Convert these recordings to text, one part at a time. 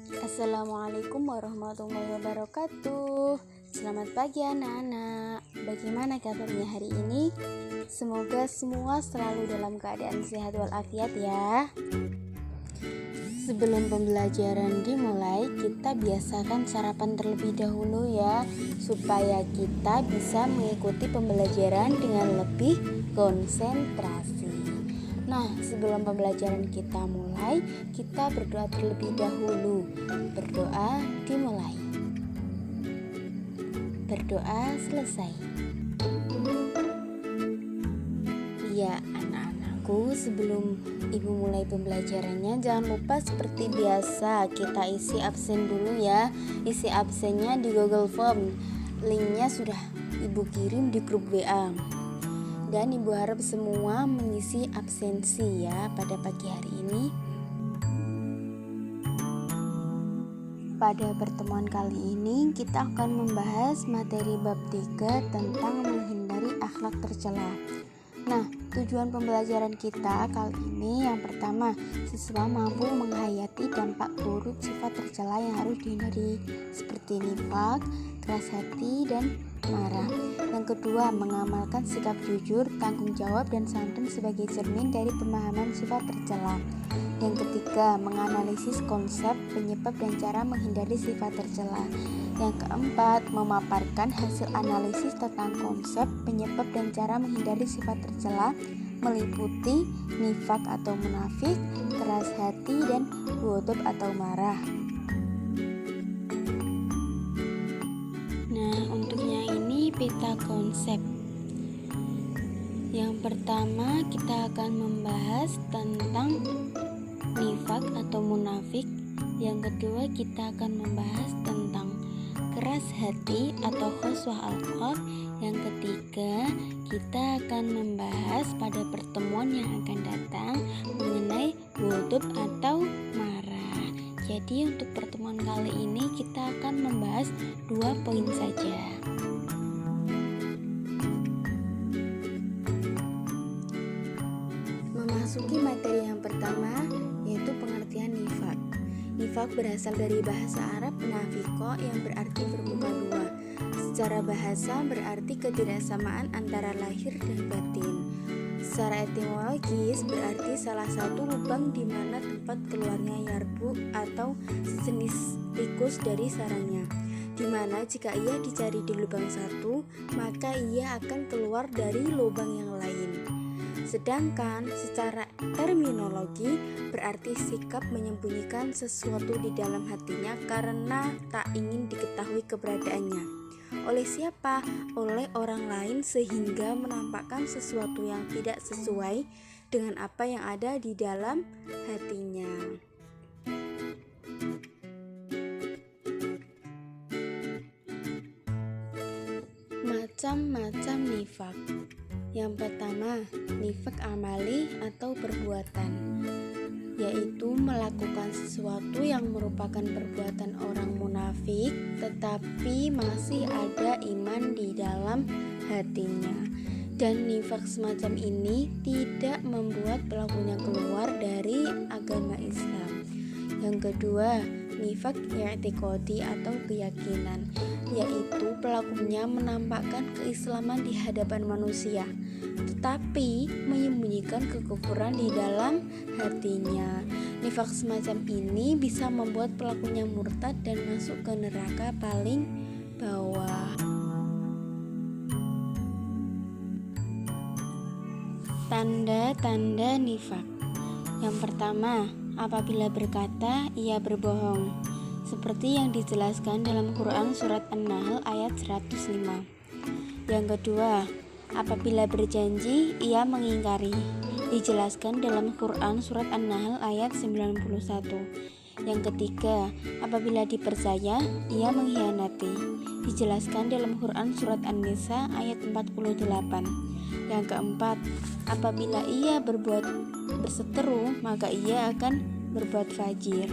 Assalamualaikum warahmatullahi wabarakatuh. Selamat pagi anak-anak. Bagaimana kabarnya hari ini? Semoga semua selalu dalam keadaan sehat walafiat ya. Sebelum pembelajaran dimulai, kita biasakan sarapan terlebih dahulu ya, supaya kita bisa mengikuti pembelajaran dengan lebih konsentrasi. Nah, sebelum pembelajaran kita mulai, kita berdoa terlebih dahulu. Berdoa dimulai. Berdoa selesai. Ya, anak-anakku, sebelum ibu mulai pembelajarannya, jangan lupa seperti biasa kita isi absen dulu ya. Isi absennya di Google Form. Linknya sudah ibu kirim di grup WA. Dan ibu harap semua mengisi absensi ya pada pagi hari ini. Pada pertemuan kali ini kita akan membahas materi bab 3 tentang menghindari akhlak tercela. Nah, tujuan pembelajaran kita kali ini yang pertama, siswa mampu menghayati dampak buruk sifat tercela yang harus dihindari seperti nifaq, keras hati, dan marah. Yang kedua, mengamalkan sikap jujur, tanggung jawab, dan santun sebagai cermin dari pemahaman sifat tercela. Yang ketiga, menganalisis konsep, penyebab, dan cara menghindari sifat tercela. Yang keempat, memaparkan hasil analisis tentang konsep, penyebab, dan cara menghindari sifat tercela meliputi nifaq atau munafik, keras hati, dan ghadab atau marah. Nah, untuk yang ini peta konsep. Yang pertama, kita akan membahas tentang nifaq atau munafik. Yang kedua, kita akan membahas tentang keras hati atau qaswah al-qalb. Yang ketiga, kita akan membahas pada pertemuan yang akan datang mengenai ghadab atau marah. Jadi untuk pertemuan kali ini kita akan membahas 2 poin saja. Memasuki materi yang pertama, yaitu pengertian nifaq. Nifaq berasal dari bahasa Arab nafiqo yang berarti bermuka dua. Secara bahasa berarti ketidaksamaan antara lahir dan batin. Secara etimologis berarti salah satu lubang di mana tempat keluarnya yarbu atau sejenis tikus dari sarangnya, di mana jika ia dicari di lubang satu, maka ia akan keluar dari lubang yang lain. Sedangkan secara terminologi berarti sikap menyembunyikan sesuatu di dalam hatinya karena tak ingin diketahui keberadaannya. Oleh siapa? Oleh orang lain, sehingga menampakkan sesuatu yang tidak sesuai dengan apa yang ada di dalam hatinya. Macam-macam nifaq. Yang pertama, nifaq amali atau perbuatan, yaitu melakukan sesuatu yang merupakan perbuatan orang munafik tetapi masih ada iman di dalam hatinya. Dan nifaq semacam ini tidak membuat pelakunya keluar dari agama Islam. Yang kedua, nifaq i'tiqadi atau keyakinan, yaitu pelakunya menampakkan keislaman di hadapan manusia tetapi menyembunyikan kekufuran di dalam hatinya. Nifaq semacam ini bisa membuat pelakunya murtad dan masuk ke neraka paling bawah. Tanda-tanda nifaq. Yang pertama, apabila berkata ia berbohong, seperti yang dijelaskan dalam Quran surat An-Nahl ayat 105. Yang kedua, apabila berjanji ia mengingkari, dijelaskan dalam Quran surat An-Nahl ayat 91. Yang ketiga, apabila dipercaya ia mengkhianati, dijelaskan dalam Quran surat An-Nisa ayat 48. Yang keempat, apabila ia berbuat berseteru, maka ia akan berbuat fajir.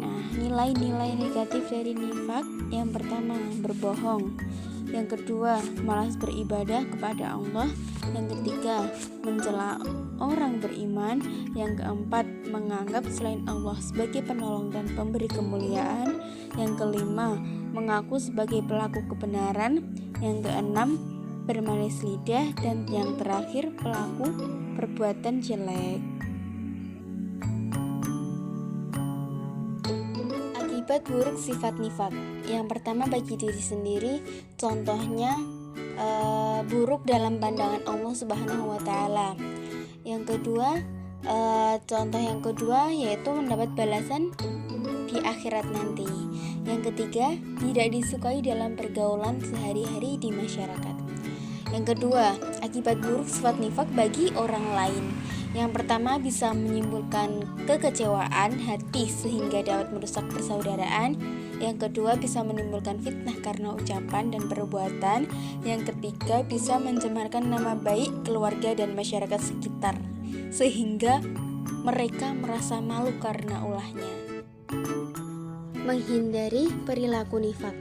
Nah, nilai-nilai negatif dari nifaq. Yang pertama, berbohong. Yang kedua, malas beribadah kepada Allah. Yang ketiga, mencela orang beriman. Yang keempat, menganggap selain Allah sebagai penolong dan pemberi kemuliaan. Yang kelima, mengaku sebagai pelaku kebenaran. Yang keenam, bermanis lidah. Dan yang terakhir, pelaku perbuatan jelek. Akibat buruk sifat nifak. Yang pertama, bagi diri sendiri, contohnya buruk dalam pandangan Allah Subhanahu wa taala. Yang kedua, contoh yang kedua yaitu mendapat balasan di akhirat nanti. Yang ketiga, tidak disukai dalam pergaulan sehari-hari di masyarakat. Yang kedua, akibat buruk sifat nifak bagi orang lain. Yang pertama, bisa menimbulkan kekecewaan hati sehingga dapat merusak persaudaraan. Yang kedua, bisa menimbulkan fitnah karena ucapan dan perbuatan. Yang ketiga, bisa mencemarkan nama baik keluarga dan masyarakat sekitar sehingga mereka merasa malu karena ulahnya. Menghindari perilaku nifak.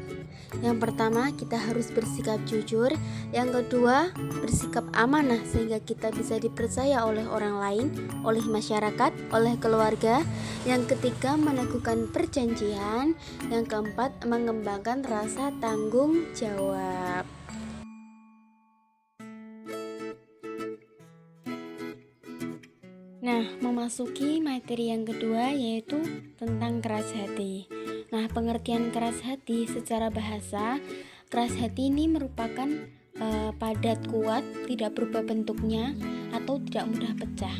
Yang pertama, kita harus bersikap jujur. Yang kedua, bersikap amanah sehingga kita bisa dipercaya oleh orang lain, oleh masyarakat, oleh keluarga. Yang ketiga, meneguhkan perjanjian. Yang keempat, mengembangkan rasa tanggung jawab. Nah, memasuki materi yang kedua yaitu tentang keras hati. Nah, pengertian keras hati secara bahasa, keras hati ini merupakan padat kuat, tidak berubah bentuknya, atau tidak mudah pecah.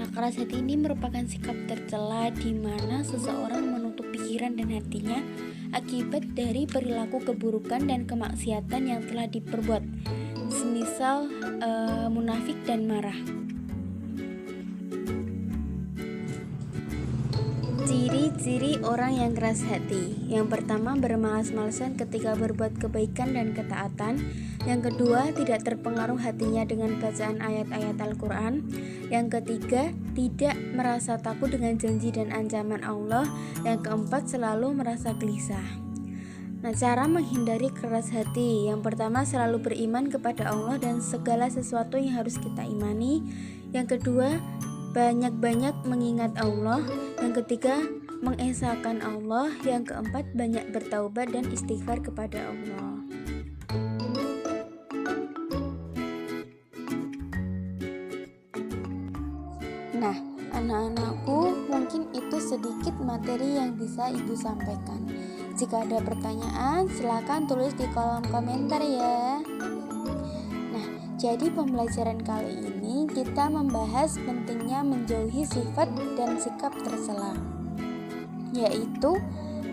Nah, keras hati ini merupakan sikap tercela di mana seseorang menutup pikiran dan hatinya akibat dari perilaku keburukan dan kemaksiatan yang telah diperbuat, semisal munafik dan marah. Ciri-ciri orang yang keras hati. Yang pertama, bermalas-malasan ketika berbuat kebaikan dan ketaatan. Yang kedua, tidak terpengaruh hatinya dengan bacaan ayat-ayat Al-Quran. Yang ketiga, tidak merasa takut dengan janji dan ancaman Allah. Yang keempat, selalu merasa gelisah. Nah, cara menghindari keras hati. Yang pertama, selalu beriman kepada Allah dan segala sesuatu yang harus kita imani. Yang kedua, banyak-banyak mengingat Allah. Yang ketiga, mengesahkan Allah. Yang keempat, banyak bertaubat dan istighfar kepada Allah. Nah, anak-anakku, mungkin itu sedikit materi yang bisa Ibu sampaikan. Jika ada pertanyaan, silakan tulis di kolom komentar ya. Jadi pembelajaran kali ini kita membahas pentingnya menjauhi sifat dan sikap tercela, yaitu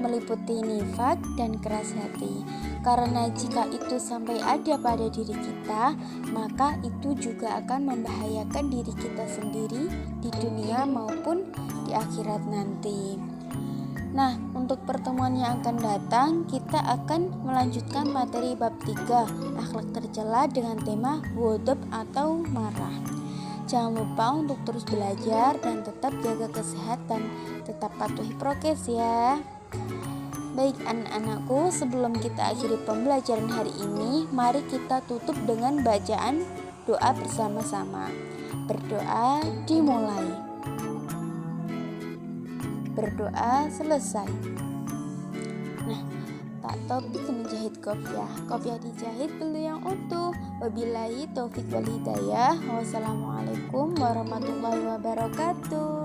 meliputi nifak dan keras hati. Karena jika itu sampai ada pada diri kita, maka itu juga akan membahayakan diri kita sendiri di dunia maupun di akhirat nanti. Nah, untuk pertemuan yang akan datang, kita akan melanjutkan materi bab 3, akhlak tercela dengan tema ghadab atau marah. Jangan lupa untuk terus belajar dan tetap jaga kesehatan, tetap patuhi prokes ya. Baik anak-anakku, sebelum kita akhiri pembelajaran hari ini, mari kita tutup dengan bacaan doa bersama-sama. Berdoa dimulai. Berdoa selesai. Nah, Pak Taufik menjahit kopiah dijahit beli yang utuh. Wabillahi taufik wal hidayah. Wassalamualaikum warahmatullahi wabarakatuh.